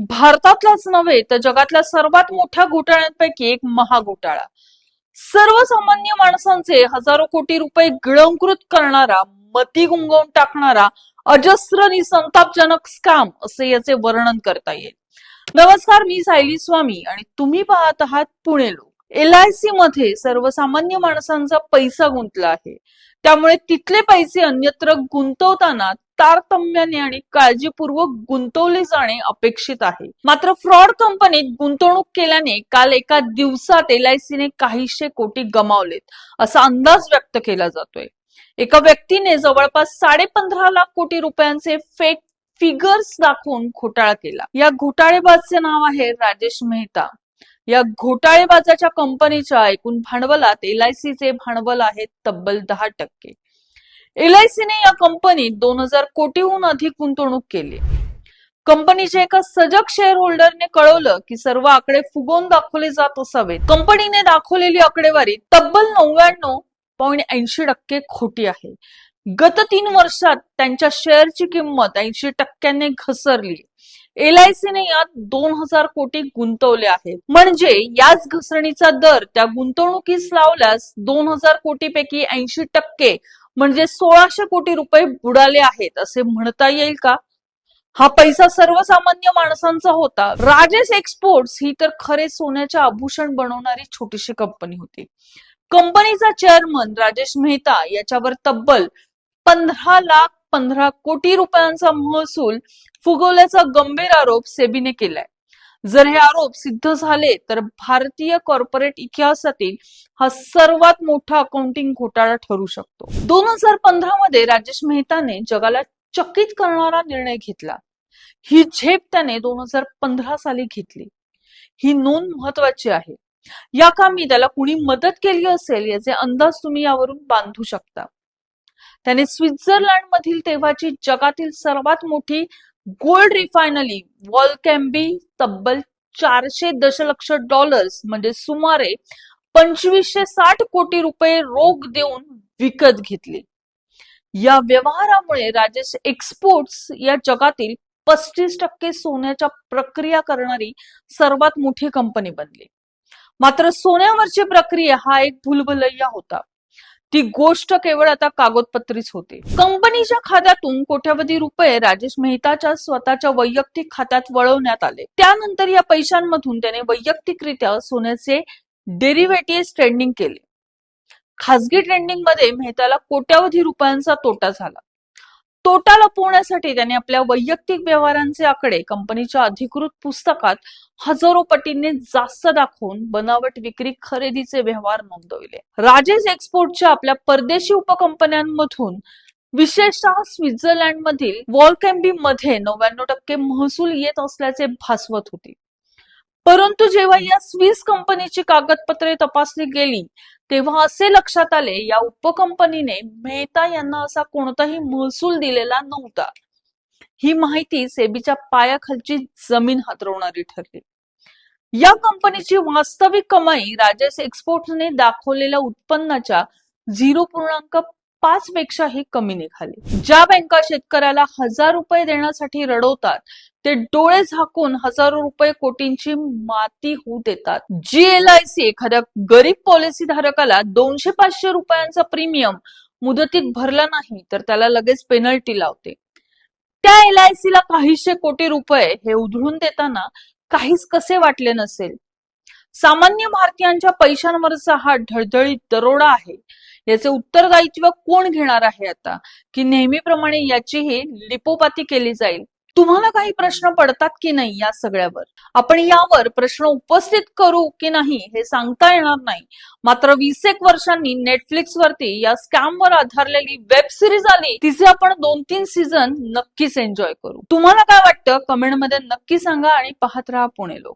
भारतातलाच नव्हे तर जगातल्या सर्वात मोठ्या घोटाळ्यांपैकी एक महाघोटाळा. सर्वसामान्य माणसांचे हजारो कोटी रुपये गिळंकृत करणारा, मती गुंगवून टाकणारा अजस्र आणि संतापजनक स्कॅम असे याचे वर्णन करता येईल. नमस्कार, मी सायली स्वामी आणि तुम्ही पाहत आहात पुणे लोक. LIC मध्ये सर्वसामान्य माणसांचा पैसा गुंतला आहे. त्यामुळे तिथले पैसे अन्यत्र गुंतवताना तारतम्याने आणि काळजीपूर्वक गुंतवले जाणे अपेक्षित आहे. मात्र फ्रॉड कंपनीत गुंतवणूक केल्याने काल एका दिवसात LIC ने काहीशे कोटी गमावलेत असा अंदाज व्यक्त केला जातोय. एका व्यक्तीने जवळपास 15.5 लाख कोटी रुपयांचे फेक फिगर्स दाखवून घोटाळा केला. या घोटाळेबाजचे नाव आहे राजेश मेहता. या घोटाळेबाजाच्या कंपनीच्या एकूण भांडवलात LIC चे भांडवल आहे तब्बल 10%. LIC ने या कंपनीत 2000 कोटीहून अधिक गुंतवणूक केली. कंपनीच्या एका सजग शेअर होल्डरने कळवलं की सर्व आकडे फुगवून दाखवले जात असावेत. कंपनीने दाखवलेली आकडेवारी तब्बल 99.80% खोटी आहे. गत 3 वर्षात त्यांच्या शेअरची किंमत 80% घसरली. LIC ने यात 2000 कोटी गुंतवले आहेत. म्हणजे याच घसरणीचा दर त्या गुंतवणुकीस लावल्यास 2000 कोटीपैकी 80% म्हणजे 1600 कोटी रुपये बुडाले आहेत असे म्हणता येईल का? हा पैसा सर्वसामान्य माणसांचा होता. राजेश एक्सपोर्ट्स ही तर खरे सोन्याचे आभूषण बनवणारी छोटीशी कंपनी होती. कंपनीचा चेअरमन राजेश मेहता याच्यावर तब्बल 15 कोटी रुपयांचा महसूल फुगवल्याचा गंभीर आरोप सेबीने केलाय. जर हे आरोप सिद्ध झाले तर भारतीय कॉर्पोरेट इतिहासातील हा सर्वात मोठा अकाउंटिंग घोटाळा ठरू शकतो. 2015 मध्ये राजेश मेहताने जगाला चकित करणारा निर्णय घेतला. ही झेप त्याने 2015 साली घेतली. ही नोंद महत्वाची आहे. या कामी त्याला कुणी मदत केली असेल याचे अंदाज तुम्ही यावरून बांधू शकता. त्याने स्वित्झर्लंड मधील तेव्हाची जगातील सर्वात मोठी गोल्ड रिफायनरी वॉल्कॅम्बी तब्बल 400 दशलक्ष डॉलर्स म्हणजे सुमारे 2560 कोटी रुपये रोख देऊन विकत घेतली. या व्यवहारामुळे राजेश एक्सपोर्ट्स या जगातील 35% सोन्याच्या प्रक्रिया करणारी सर्वात मोठी कंपनी बनली. मात्र सोन्यावरची प्रक्रिया हा एक भूलभुलैया होता. ती गोष्ट केवळ आता कागदपत्रीच होती. कंपनीच्या खात्यातून कोट्यवधी रुपये राजेश मेहताच्या स्वतःच्या वैयक्तिक खात्यात वळवण्यात आले. त्यानंतर या पैशांमधून त्याने वैयक्तिकरित्या सोन्याचे डेरिव्हेटिव्ह ट्रेडिंग केले. खासगी ट्रेडिंग मध्ये मेहताला कोट्यवधी रुपयांचा तोटा झाला. तोटा लपवण्यासाठी त्याने आपल्या वैयक्तिक व्यवहारांचे आकडे कंपनीच्या अधिकृत पुस्तकात हजारो पटींनी जास्त दाखवून बनावट विक्री खरेदीचे व्यवहार नोंदवले. राजेश एक्सपोर्टच्या आपल्या परदेशी उपकंपन्यांमधून विशेषतः स्वित्झर्लंड मधील वॉल्कॅम्बी मध्ये 99% महसूल येत असल्याचे भासवत होते. परंतु जेव्हा या स्विस कंपनीची कागदपत्रे तपासली गेली तेव्हा असे लक्षात आले या उपकंपनीने मेहता यांना असा कोणताही महसूल दिलेला नव्हता. ही माहिती सेबीच्या पायाखालची जमीन हातरवणारी ठरली. या कंपनीची वास्तविक कमाई राजेश एक्सपोर्ट्सने दाखवलेल्या उत्पन्नाच्या 0.5 पेक्षाही कमी निघाली. ज्या बँका शेतकऱ्याला 1000 रुपये देण्यासाठी रडवतात ते डोळे झाकून हजारो रुपये कोटींची माती होऊ देतात. जी LIC एखाद्या गरीब पॉलिसी धारकाला 200-500 रुपयांचा प्रीमियम मुदतीत भरला नाही तर त्याला लगेच पेनल्टी लावते. त्या LIC ला काहीशे कोटी रुपये हे उधळून देताना काहीच कसे वाटले नसेल. सामान्य भारतीयांच्या पैशांवरचा हा ढळढळीत दरोडा आहे. याचे उत्तरदायित्व कोण घेणार आहे आता, की नेहमीप्रमाणे याचीही लिपोपाती केली जाईल? तुम्हाला काही प्रश्न पडतात की नाही या सगळ्यावर? आपण यावर प्रश्न उपस्थित करू की नाही हे सांगता येणार नाही. मात्र 20 वर्षांनी नेटफ्लिक्स वरती या स्कॅम वर आधारलेली वेब सिरीज आली. तिचे आपण 2-3 सीझन नक्कीच एन्जॉय करू. तुम्हाला काय वाटतं कमेंट मध्ये नक्की सांगा आणि पाहत राहा पुणे लोक.